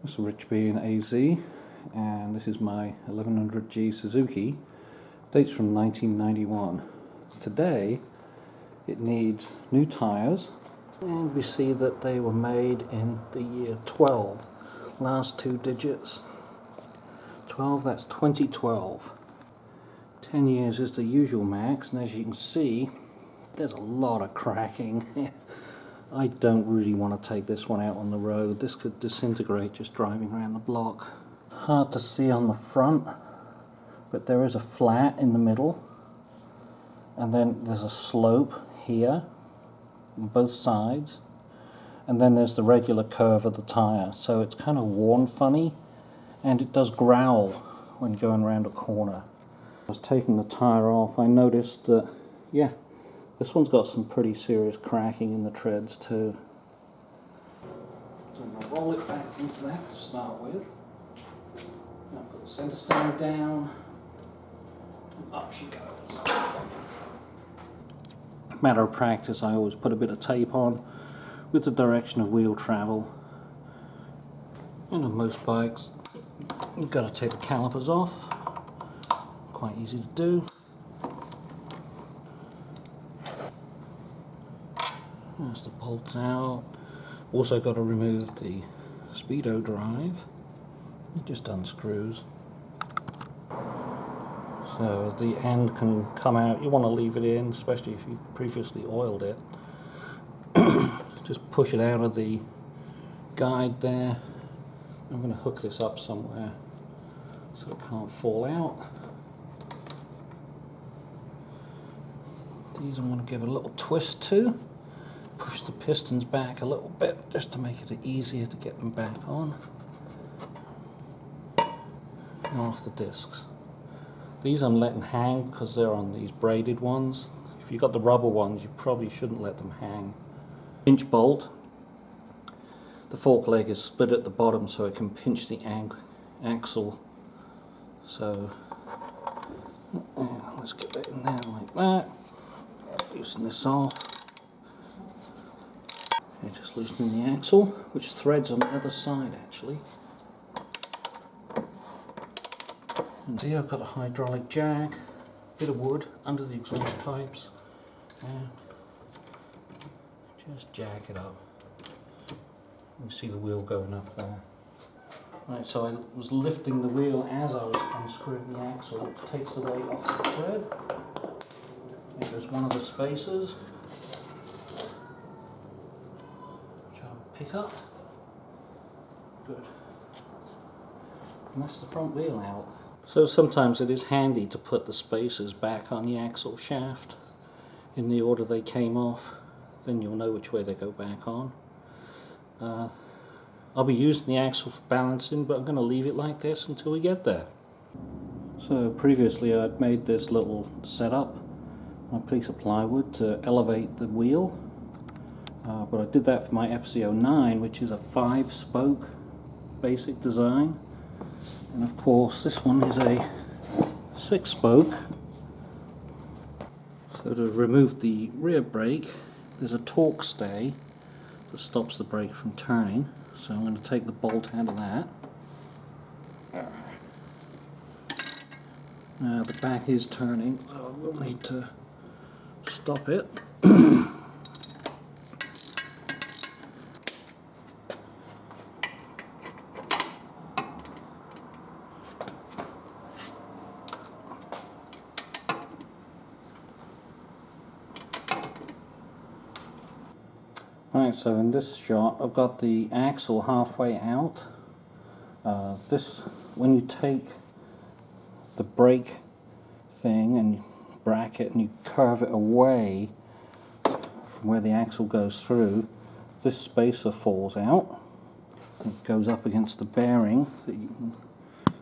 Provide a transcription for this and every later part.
This is Rich B in AZ, and this is my 1100G Suzuki. Dates from 1991. Today it needs new tyres, and we see that they were made in the year 12. Last two digits 12, that's 2012. 10 years is the usual max, and as you can see there's a lot of cracking. I don't really want to take this one out on the road. This could disintegrate just driving around the block. Hard to see on the front, but there is a flat in the middle, and then there's a slope here on both sides, and then there's the regular curve of the tyre. So it's kind of worn funny, and it does growl when going around a corner. I was taking the tyre off, I noticed that, yeah, this one's got some pretty serious cracking in the treads too. So I'm going to roll it back into that to start with. Now put the centre stand down, and up she goes. Matter of practice, I always put a bit of tape on with the direction of wheel travel. And on most bikes, you've got to take the calipers off. Quite easy to do. There's the bolts out. Also got to remove the speedo drive. It just unscrews. So the end can come out. You want to leave it in, especially if you've previously oiled it. Just push it out of the guide there. I'm going to hook this up somewhere so it can't fall out. These I want to give a little twist to. Push the pistons back a little bit just to make it easier to get them back on. And off the discs. These I'm letting hang because they're on these braided ones. If you've got the rubber ones, you probably shouldn't let them hang. Pinch bolt. The fork leg is split at the bottom so it can pinch the axle. So let's get that in there like that. Loosen this off. Okay, just loosening the axle, which threads on the other side actually. And see, I've got a hydraulic jack, bit of wood under the exhaust pipes, and just jack it up. You can see the wheel going up there. Right, so I was lifting the wheel as I was unscrewing the axle, which takes the weight off the thread. There's one of the spacers, which I'll pick up. Good. And that's the front wheel out. So sometimes it is handy to put the spacers back on the axle shaft in the order they came off. Then you'll know which way they go back on. I'll be using the axle for balancing, but I'm going to leave it like this until we get there. So previously I'd made this little setup on a piece of plywood to elevate the wheel, but I did that for my FC09, which is a 5-spoke basic design, and of course this one is a 6-spoke. So to remove the rear brake, there's a torque stay that stops the brake from turning, so I'm going to take the bolt out of that. Now the back is turning, so we'll need to stop it. Right, so in this shot I've got the axle halfway out. When you take the brake thing and bracket and you curve it away from where the axle goes through, this spacer falls out. It goes up against the bearing that you can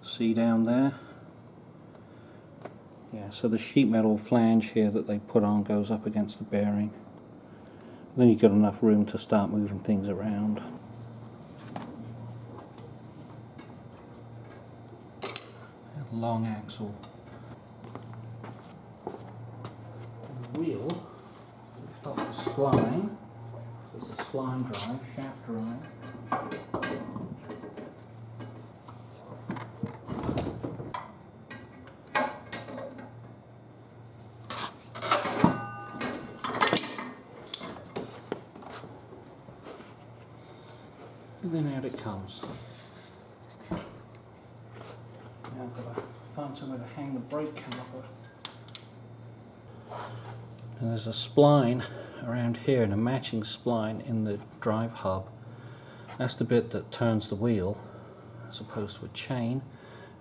see down there. Yeah, so the sheet metal flange here that they put on goes up against the bearing. Then you've got enough room to start moving things around. Long axle. The wheel, lift off the spline. There's a spline drive, shaft drive. and then out it comes. Now I've got to find somewhere to hang the brake caliper. And there's a spline around here and a matching spline in the drive hub. That's the bit that turns the wheel as opposed to a chain,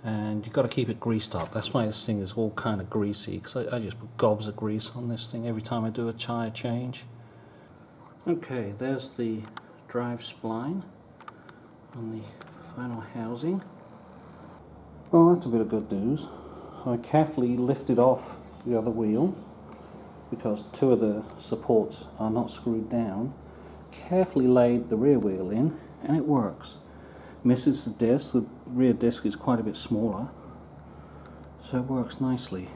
and you've got to keep it greased up. That's why this thing is all kind of greasy, because I just put gobs of grease on this thing every time I do a tyre change. Okay, there's the drive spline on the final housing. Well, that's a bit of good news. So I carefully lifted off the other wheel because two of the supports are not screwed down. Carefully laid the rear wheel in, and it works. Misses the disc. The rear disc is quite a bit smaller, so it works nicely.